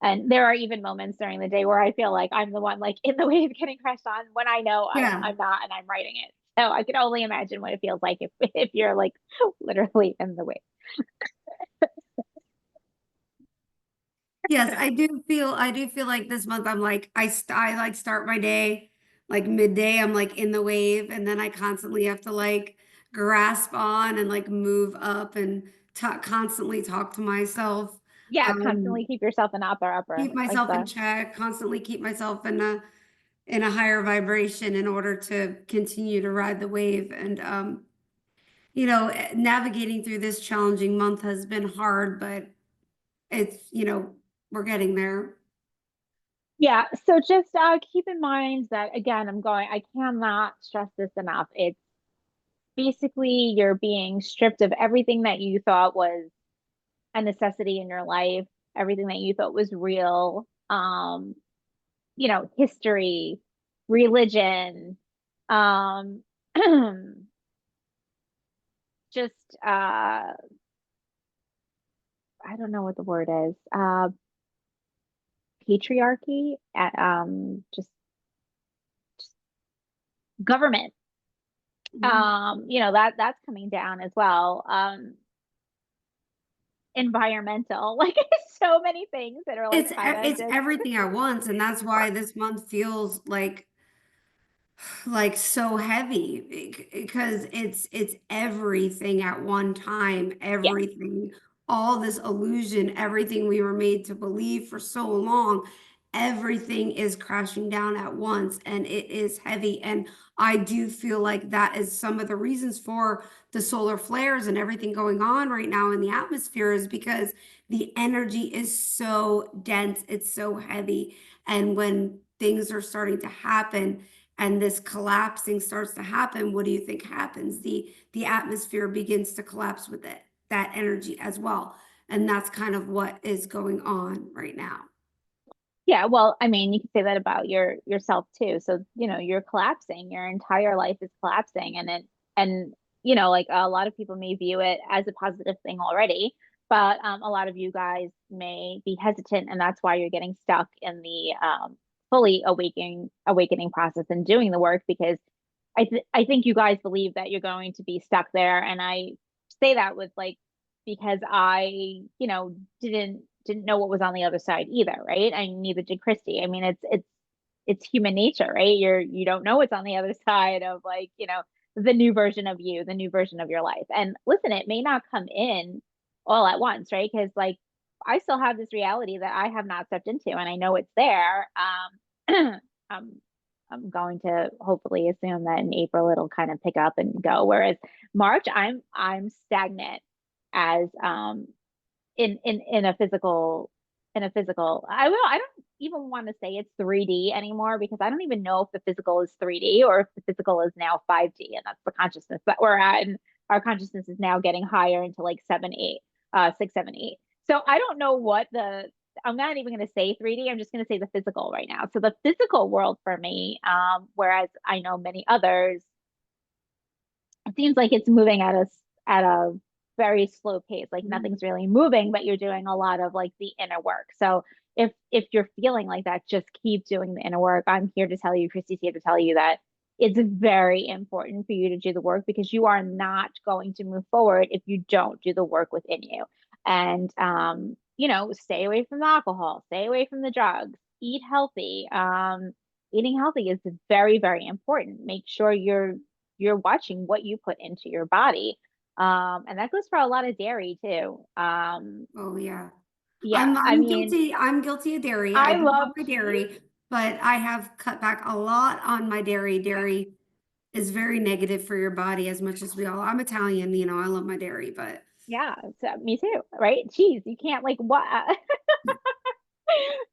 And there are even moments during the day where I feel like I'm the one like in the wave getting crashed on when I know I'm Yeah. I'm not and I'm riding it. So I can only imagine what it feels like if you're like literally in the wave. Yes, I do feel like this month I'm like I like start my day like midday I'm like in the wave and then I constantly have to like grasp on and like move up and constantly talk to myself. Yeah, Um constantly keep yourself in upper, keep like myself in the check, constantly keep myself in a higher vibration in order to continue to ride the wave and navigating through this challenging month has been hard, but we're getting there. yeah. So just keep in mind that again, I cannot stress this enough. It's basically you're being stripped of everything that you thought was a necessity in your life, everything that you thought was real, history, religion, um, just I don't know what the word is. Patriarchy, just government. Mhm. That's coming down as well. Environmental, like so many things that are like kind of It's just everything at once, and that's why this month feels like like so heavy because it's everything at one time, Yeah. everything, all this illusion, everything we were made to believe for so long, everything is crashing down at once and it is heavy. And I do feel like that is some of the reasons for the solar flares and everything going on right now in the atmosphere is because the energy is so dense, it's so heavy. And when things are starting to happen, and this collapsing starts to happen, what do you think happens? The atmosphere begins to collapse with it, that energy as well. And that's kind of what is going on right now. Yeah, well, I mean, you can say that about yourself too. So, you're collapsing. Your entire life is collapsing and like a lot of people may view it as a positive thing already, but a lot of you guys may be hesitant and that's why you're getting stuck in the fully awakening process and doing the work because I think you guys believe that you're going to be stuck there and I say that with like because I, didn't know what was on the other side either, right? I neither did Kristi. I mean, it's human nature, right? You don't know what's on the other side of like, the new version of you, the new version of your life. And listen, it may not come in all at once, right? Because like I still have this reality that I have not stepped into and I know it's there. Um I'm going to hopefully assume that in April it'll kind of pick up and go. Whereas March, I'm stagnant as in a physical I don't even want to say it's 3D anymore because I don't even know if the physical is 3D or if the physical is now 5D and that's the consciousness that we're at and our consciousness is now getting higher into like 7 8 6 7 8 so I don't know what the I'm not even going to say 3D. I'm just going to say the physical right now. So the physical world for me, whereas I know many others it seems like it's moving at a very slow pace. Like Mhm. nothing's really moving, but you're doing a lot of like the inner work. So if you're feeling like that, just keep doing the inner work. I'm here to tell you, Kristi's here to tell you that it's very important for you to do the work because you are not going to move forward if you don't do the work within you. And stay away from the alcohol, stay away from the drugs, eat healthy. Eating healthy is very, very important. Make sure you're watching what you put into your body. And that goes for a lot of dairy too. Oh yeah. Yeah, I I'm mean, guilty. I'm guilty of dairy. I I do love have my cheese. dairy, but I have cut back a lot on my dairy. Yeah, Dairy is very negative for your body as much as we all. I'm Italian, I love my dairy, but yeah, so, me too, right? Cheese, you can't like what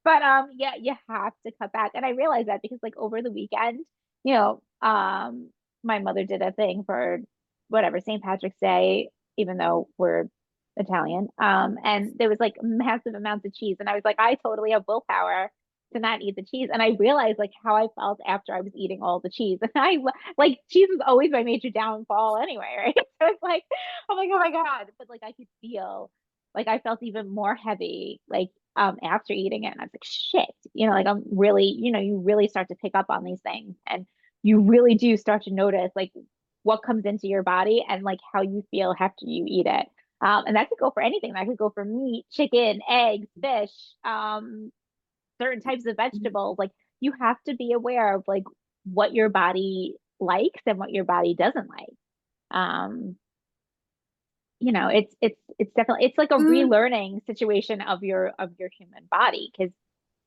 but yeah, you have to cut back. And I realized that because like over the weekend, you know, my mother did a thing for whatever, St. Patrick's Day, even though we're Italian. And there was like massive amounts of cheese. And I was like, I totally have willpower to not eat the cheese. And I realized like how I felt after I was eating all the cheese. And like cheese was always my major downfall anyway, right? So it's like, I'm like, oh my God. But like I could feel like I felt even more heavy, like after eating it. And I was like, shit, like I'm really, you really start to pick up on these things and you really do start to notice like what comes into your body and like how you feel after you eat it. And that could go for anything. That could go for meat, chicken, eggs, fish, certain types of vegetables. Like you have to be aware of like what your body likes and what your body doesn't like. Um, it's definitely it's like a food. relearning situation of your human body because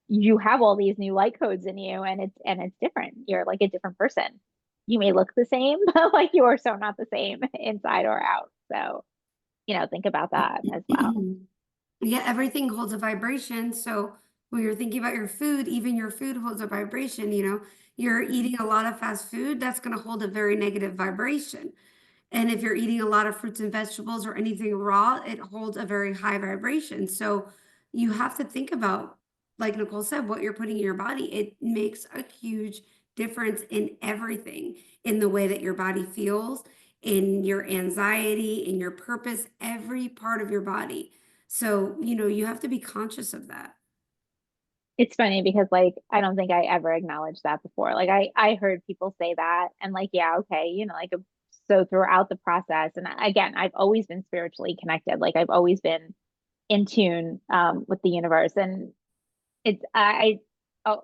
you have all these new light codes in you and it's different. You're like a different person. You may look the same, but like you are so not the same inside or out. So, think about that as well. Yeah, everything holds a vibration. So when you're thinking about your food, even your food holds a vibration. You're eating a lot of fast food, that's going to hold a very negative vibration. And if you're eating a lot of fruits and vegetables or anything raw, it holds a very high vibration. So you have to think about, like Nicole said, what you're putting in your body. It makes a huge difference in everything, in the way that your body feels, in your anxiety, in your purpose, every part of your body. So, you have to be conscious of that. It's funny because like I don't think I ever acknowledged that before. Like I heard people say that and like yeah, okay, like so throughout the process and again, I've always been spiritually connected. Like I've always been in tune with the universe and it's I oh,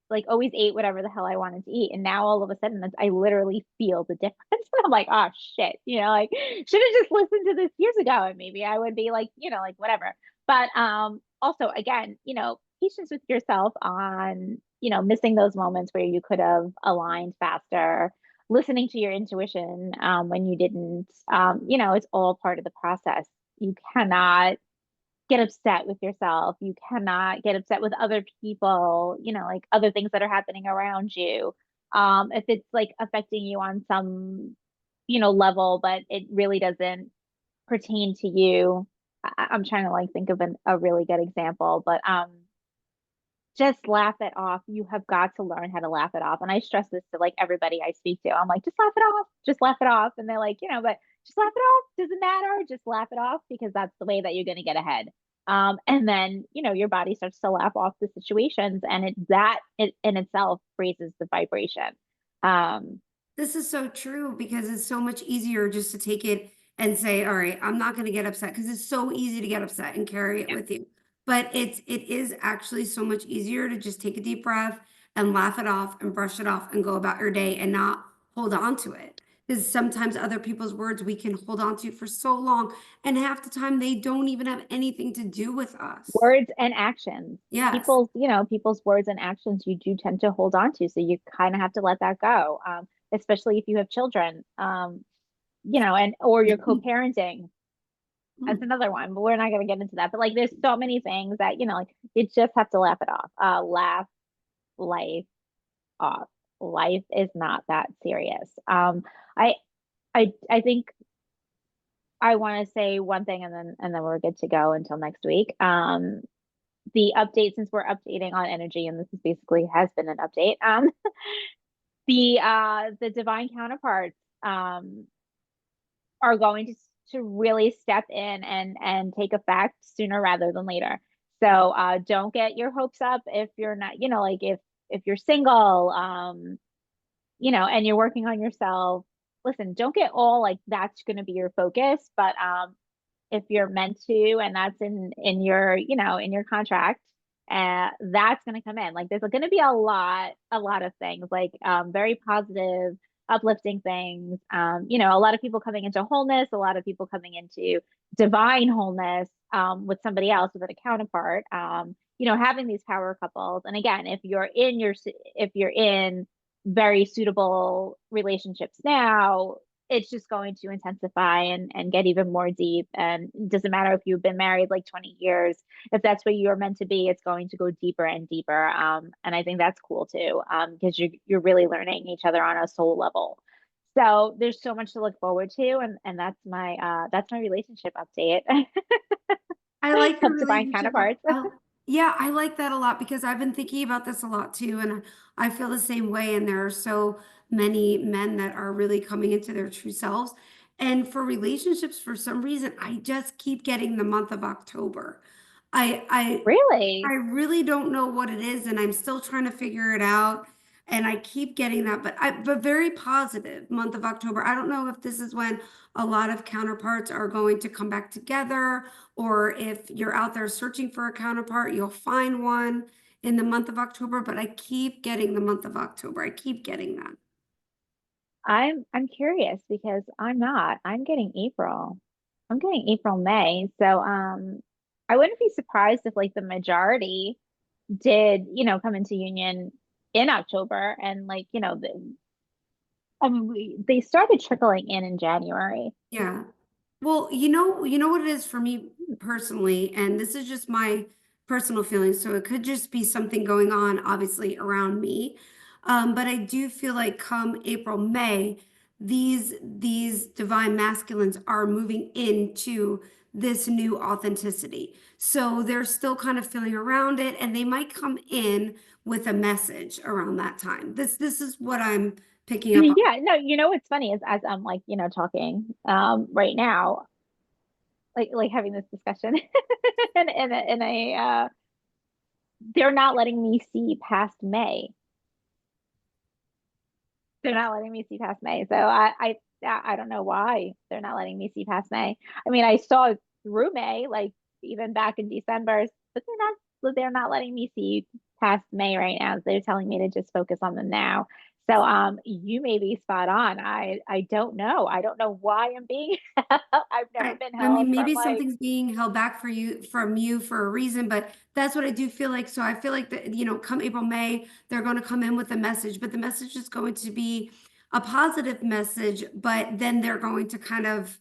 like always ate whatever the hell I wanted to eat. And now all of a sudden I literally feel the difference. And I'm like, oh shit, like should have just listened to this years ago and maybe I would be like, like whatever. But also again, patience with yourself on, missing those moments where you could have aligned faster, listening to your intuition when you didn't. It's all part of the process. You cannot get upset with yourself. You cannot get upset with other people, like other things that are happening around you. If it's like affecting you on some, level, but it really doesn't pertain to you. I'm trying to like think of a really good example, but just laugh it off. You have got to learn how to laugh it off. And I stress this to like everybody I speak to. I'm like, just laugh it off. Just laugh it off. And they're like, but just laugh it off. Doesn't matter. Just laugh it off because that's the way that you're going to get ahead. And then, your body starts to laugh off the situations and it in itself raises the vibration. Um, This is so true because it's so much easier just to take it and say, all right, I'm not going to get upset because it's so easy to get upset and carry it yeah. with you. But it is actually so much easier to just take a deep breath and laugh it off and brush it off and go about your day and not hold on to it. Because sometimes other people's words we can hold on to for so long, and half the time they don't even have anything to do with us. Words and actions. Yes. People's words and actions you do tend to hold on to. So you kind of have to let that go. Especially if you have children. And or you're co-parenting. That's another one, but we're not going to get into that. But like, there's so many things that like you just have to laugh it off. Laugh life off. Life is not that serious. I I think I want to say one thing, and then we're good to go until next week. The update, since we're updating on energy, and this is basically has been an update. The divine counterparts are going to really step in and take effect sooner rather than later. So don't get your hopes up if you're not, like if you're single, and you're working on yourself. Listen, don't get all like that's going to be your focus, but if you're meant to, and that's in your in your contract, that's going to come in. Like there's going to be a lot of things like very positive, uplifting things. A lot of people coming into wholeness, a lot of people coming into divine wholeness with somebody else, with a counterpart. Having these power couples, and again, if you're in very suitable relationships now, it's just going to intensify and get even more deep. And it doesn't matter if you've been married like 20 years, if that's what you're meant to be, it's going to go deeper and deeper. And I think that's cool too, because you're really learning each other on a soul level. So there's so much to look forward to, and that's my relationship update I like your of divine relationship. counterparts. Yeah, I like that a lot because I've been thinking about this a lot too, and I feel the same way. And there are so many men that are really coming into their true selves. And for relationships, for some reason, I just keep getting the month of October. I Really? really don't know what it is, and I'm still trying to figure it out. And I keep getting that, but very positive month of October. I don't know if this is when a lot of counterparts are going to come back together, or if you're out there searching for a counterpart, you'll find one in the month of October. But I keep getting the month of October. I keep getting that. I'm curious because I'm not. I'm getting April. I'm getting April, May. So I wouldn't be surprised if like the majority did, come into union in October and like, I mean they started trickling in January. Yeah. Well, you know what it is for me personally, and this is just my personal feelings, so it could just be something going on, obviously, around me. But I do feel like come April, May, these divine masculines are moving into this new authenticity. So they're still kind of feeling around it, and they might come in with a message around that time. This is what I'm picking up on. Yeah, no, what's funny is as I'm like, talking right now, like having this discussion and they're not letting me see past May. They're not letting me see past May. So I don't know why they're not letting me see past May. I mean, I saw through May, like even back in December, but they're not letting me see. past May right now. They're telling me to just focus on the now. So you may be spot on. I don't know. I don't know why I'm being I've never been I held mean, from maybe like something's being held back from you for a reason, but that's what I do feel like. So I feel like that, come April, May, they're going to come in with a message, but the message is going to be a positive message, but then they're going to kind of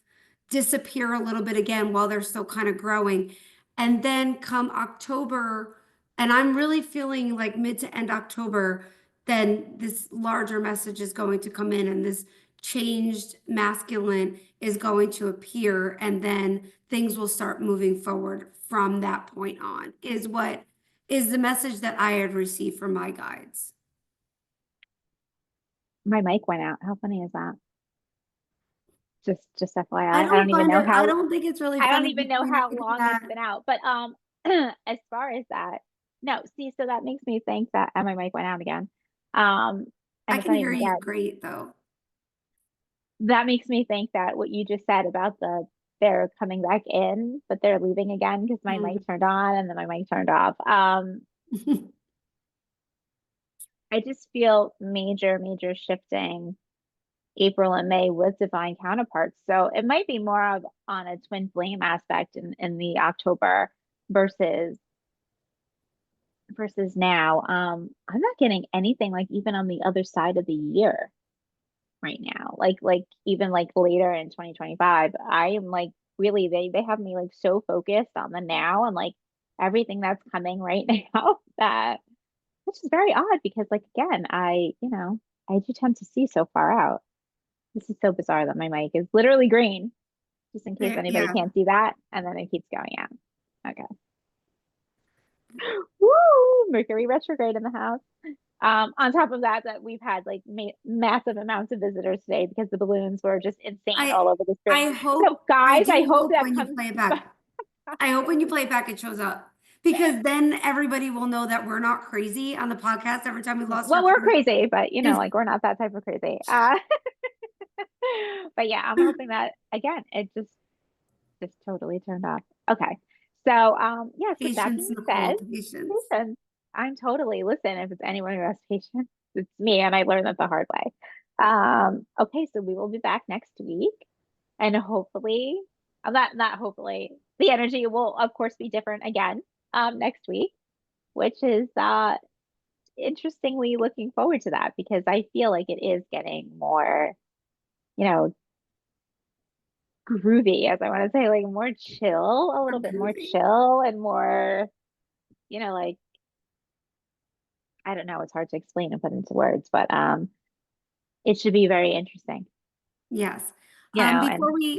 disappear a little bit again while they're still kind of growing. And then come October, and I'm really feeling like mid to end October, then this larger message is going to come in and this changed masculine is going to appear, and then things will start moving forward from that point on, is what is the message that I had received from my guides. my mic went out. How funny is that? Just I FYI. don't find it, I don't think it's really I don't funny even know between how everything long it's that been out. But as far as that, no, see, so that makes me think that and my mic went out again. I And it's can not hear even you dead. great though. That makes me think that what you just said about they're coming back in, but they're leaving again because my Mm. mic turned on and then my mic turned off. I just feel major shifting April and May with divine counterparts. So it might be more of on a twin flame aspect in the October versus now. I'm not getting anything like even on the other side of the year right now. Like even like later in 2025, I am like really they have me like so focused on the now and like everything that's coming right now that which is very odd because like again, I do tend to see so far out. This is so bizarre that my mic is literally green, just in case Yeah, anybody yeah. can't see that, and then it keeps going out. Okay. Woo! Mercury retrograde in the house. On top of that, we've had like massive amounts of visitors today because the balloons were just insane I all over the screen. I So, I guys, I do hope hope that when you comes play it back. back. I hope when you play it back, it shows up because then everybody will know that we're not crazy on the podcast every time we lost our Well, we're phone. crazy, but Is like we're not that type of crazy. But yeah, I'm hoping that again, it just totally turned off. Okay. So, yes, with that patience, being said, Nicole, patience. patience. I'm totally, listen, if it's anyone who has patience, it's me, and I learned that the hard way. Okay, so we will be back next week, and hopefully, not hopefully, the energy will of course be different again next week, which is interestingly looking forward to that because I feel like it is getting more, you know, groovy, as I want to say, like more chill, a We're little bit more groovy. chill and more, like I don't know, it's hard to explain and put into words, but it should be very interesting, Yes. and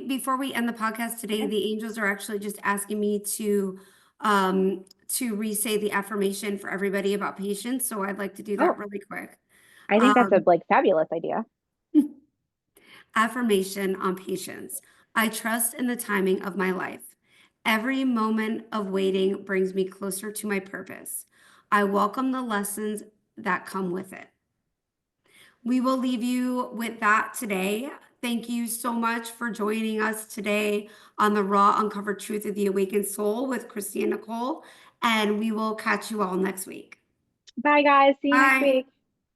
Before we end the podcast today, yeah. the angels are actually just asking me to re-say the affirmation for everybody about patience. So I'd like to do that Oh, really quick. I think that's a Um, like fabulous idea. Affirmation on patience. I trust in the timing of my life. Every moment of waiting brings me closer to my purpose. I welcome the lessons that come with it. We will leave you with that today. Thank you so much for joining us today on the Raw Uncovered Truth of the Awakened Soul with Kristi Nicole. And we will catch you all next week. Bye guys, see you next Bye. week.